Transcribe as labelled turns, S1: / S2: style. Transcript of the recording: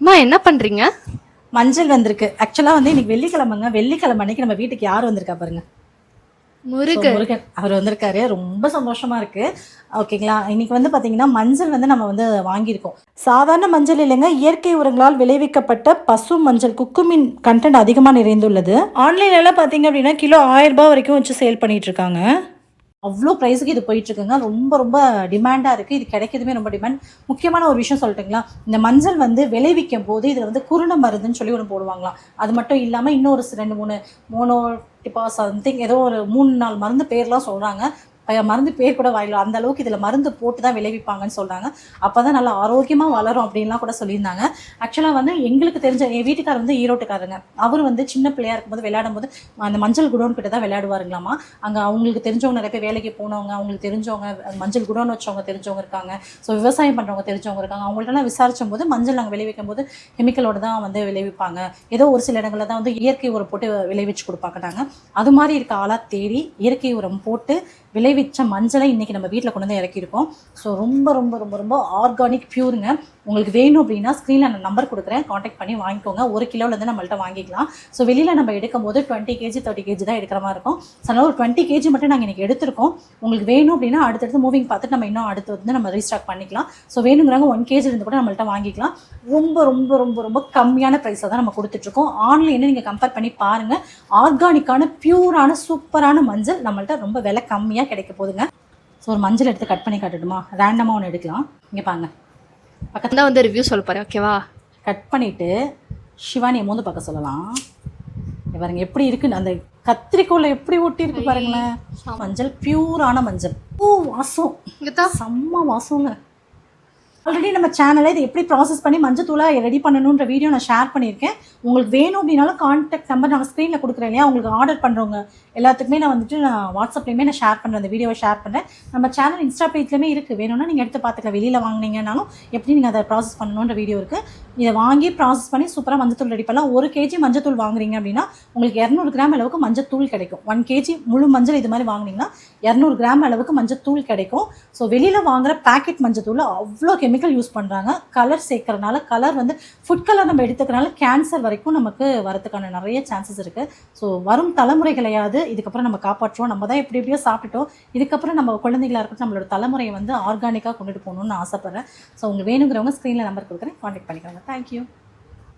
S1: அம்மா என்ன பண்றீங்க?
S2: மஞ்சள் வந்திருக்கு. ஆக்சுவலாக வந்து இன்னைக்கு வெள்ளிக்கிழமைங்க. வெள்ளிக்கிழமை அன்னைக்கு நம்ம வீட்டுக்கு யார் வந்திருக்கா பாருங்க.
S1: முருகன்.
S2: முருகன் அவர் வந்திருக்காரு. ரொம்ப சந்தோஷமா இருக்கு. ஓகேங்களா. இன்னைக்கு வந்து பார்த்தீங்கன்னா மஞ்சள் வந்து நம்ம வந்து வாங்கியிருக்கோம். சாதாரண மஞ்சள் இல்லைங்க, இயற்கை உரங்களால் விளைவிக்கப்பட்ட பசு மஞ்சள். குக்குமின் கண்டென்ட் அதிகமாக நிறைந்துள்ளது. ஆன்லைன்லலாம் பார்த்தீங்க அப்படின்னா கிலோ 1000 வரைக்கும் வச்சு சேல் பண்ணிட்டு இருக்காங்க. அவ்வளோ ப்ரைஸுக்கு இது போயிட்டுருக்குங்க. ரொம்ப ரொம்ப டிமாண்டாக இருக்குது. இது கிடைக்கிறதுமே ரொம்ப டிமாண்ட். முக்கியமான ஒரு விஷயம் சொல்லட்டுங்களா, இந்த மஞ்சள் வந்து விளைவிக்கும் போது இதில் வந்து குருணை மருந்துன்னு சொல்லி ஒன்று போடுவாங்களாம். அது மட்டும் இல்லாமல் இன்னொரு 2 3 மோனோடிபா சம்திங் ஏதோ ஒரு 3 4 மருந்து பேர்லாம் சொல்கிறாங்க. மருந்து பேர் கூட வாயில அந்த அளவுக்கு இதில் மருந்து போட்டு தான் விளைவிப்பாங்கன்னு சொல்கிறாங்க. அப்போ தான் நல்லா ஆரோக்கியமாக வளரும் அப்படின்லாம் கூட சொல்லியிருந்தாங்க. ஆக்சுவலாக வந்து எங்களுக்கு தெரிஞ்ச என் வீட்டுக்காரர் வந்து ஈரோட்டுக்காரங்க. அவர் வந்து சின்ன பிள்ளையா இருக்கும்போது விளையாடும் போது அந்த மஞ்சள் குடோன் கிட்ட தான் விளையாடுவாருங்களாமா. அங்கே அவங்களுக்கு தெரிஞ்சவங்க நிறைய பேர் வேலைக்கு போனவங்க, அவங்களுக்கு தெரிஞ்சவங்க மஞ்சள் குடோன் வச்சவங்க தெரிஞ்சவங்க இருக்காங்க. ஸோ விவசாயம் பண்ணுறவங்க தெரிஞ்சவங்க இருக்காங்க. அவங்கள்ட்டலாம் விசாரிச்சும் போது மஞ்சள் நாங்கள் விளைவிக்கும் போது கெமிக்கலோடு தான் வந்து விளைவிப்பாங்க. ஏதோ ஒரு சில இடங்களில் தான் வந்து இயற்கை உரம் போட்டு விளைவிச்சு கொடுப்பாங்கட்டாங்க. அது மாதிரி இருக்க ஆளாக தேடி இயற்கை உரம் போட்டு விளைவிச்ச மஞ்சளை இன்றைக்கி நம்ம வீட்டில் கொண்டு வந்து இறக்கியிருக்கோம். ஸோ ரொம்ப ரொம்ப ரொம்ப ரொம்ப ஆர்கானிக் பியூருங்க. உங்களுக்கு வேணும் அப்படின்னா ஸ்க்ரீனில் நான் நம்பர் கொடுக்குறேன், காண்டாக்ட் பண்ணி வாங்கிக்கோங்க. 1 கிலோலேருந்து நம்மள்ட்ட வாங்கிக்கலாம். ஸோ வெளியில் நம்ம எடுக்கும் போது 20 kg 30 kg தான் எடுக்கிற மாதிரி இருக்கும். ஸோ அதனால் ஒரு 20 kg மட்டும் நாங்கள் இன்றைக்கி எடுத்திருக்கோம். உங்களுக்கு வேணும் அப்படின்னா அடுத்தடுத்து மூவிங் பார்த்துட்டு நம்ம இன்னும் அடுத்து வந்து நம்ம ரீஸ்டாக் பண்ணிக்கலாம். ஸோ வேணுங்கிறவங்க 1 kg இருந்து கூட நம்மள்ட்ட வாங்கிக்கலாம். ரொம்ப ரொம்ப ரொம்ப ரொம்ப கம்மியான ப்ரைஸாக தான் நம்ம கொடுத்துட்ருக்கோம். ஆன்லைனில் நீங்கள் கம்பேர் பண்ணி பாருங்கள். ஆர்கானிக்கான பியூரான சூப்பரான மஞ்சள் நம்மள்ட்ட ரொம்ப விலை கம்மியாக கிடைக்க போகுதுங்க. ஸோ ஒரு மஞ்சள் எடுத்து கட் பண்ணி காட்டுட்டுமா? ரேண்டமாக ஒன்று எடுக்கலாம். இங்கே பாருங்க,
S1: பக்கத்துல தான் வந்து ரிவ்யூ சொல்ல போறேன். ஓகேவா?
S2: கட் பண்ணிவிட்டு சிவானியை மோந்து பார்க்க சொல்லலாம். பாருங்க எப்படி இருக்குன்னு, அந்த கத்திரிக்கோலை எப்படி ஒட்டி இருக்கு பாருங்களேன். மஞ்சள் பியூரான மஞ்சள். வாசம் செம்ம வாசங்க. ஆல்ரெடி நம்ம சேனலில் இது எப்படி ப்ராசஸ் பண்ணி மஞ்சள் தூளை ரெடி பண்ணணுன்ற வீடியோ நான் ஷேர் பண்ணியிருக்கேன். உங்களுக்கு வேணும் அப்படின்னாலும் கான்டாக்ட் நம்பர் நாங்கள் ஸ்க்ரீனில் கொடுக்குறேன் இல்லையா, உங்களுக்கு ஆர்டர் பண்ணுறவங்க எல்லாத்துக்குமே நான் வந்துட்டு நான் வாட்ஸ்அப்லேயுமே நான் ஷேர் பண்ணுறேன், அந்த வீடியோவை ஷேர் பண்ணுறேன். நம்ம சேனல் இன்ஸ்டா பேஜ்லேயுமே இருக்குது, வேணும்னா நீங்கள் எடுத்து பார்த்துக்கலாம். வெளியில் வாங்கினீங்கன்னாலும் எப்படி நீங்கள் அதை ப்ராசஸ் பண்ணணுன்ற வீடியோ இருக்குது. இதை வாங்கி ப்ராசஸ் பண்ணி சூப்பராக மஞ்சத்தூள் ரெடி பண்ணலாம். 1 kg மஞ்சத்தூள் வாங்குறீங்க அப்படின்னா உங்களுக்கு 200 கிராம் அளவுக்கு மஞ்சத்தூள் கிடைக்கும். 1 kg முழு மஞ்சள் இது மாதிரி வாங்கினீங்கன்னா 200 கிராம் அளவுக்கு மஞ்சத்தூள் கிடைக்கும். ஸோ வெளியில் வாங்குகிற பேக்கெட் மஞ்சத்தூள் அவ்வளோ கெமிக்கல் யூஸ் பண்ணுறாங்க. கலர் சேர்க்கறனால, கலர் வந்து ஃபுட் கலர் நம்ம எடுத்துக்கிறனால கேன்சர் வரைக்கும் நமக்கு வரதுக்கான நிறைய சான்சஸ் இருக்குது. ஸோ வரும் தலைமுறைகளையாவது இதுக்கப்புறம் நம்ம காப்பாற்றுவோம். நம்ம தான் எப்படி எப்படியோ சாப்பிட்டுட்டோம். இதுக்கப்புறம் நம்ம குழந்தைகளாக இருக்கட்டும் நம்மளோட தலைமுறையை வந்து ஆர்கானிக்காக கொண்டுட்டு போகணுன்னு ஆசைப்பட்றேன். ஸோ உங்களுக்கு வேணுங்கிறவங்க ஸ்க்ரீனில் நம்பர் கொடுக்குறேன், கான்டாக்ட் பண்ணிக்கோங்க. தேங்க்யூ.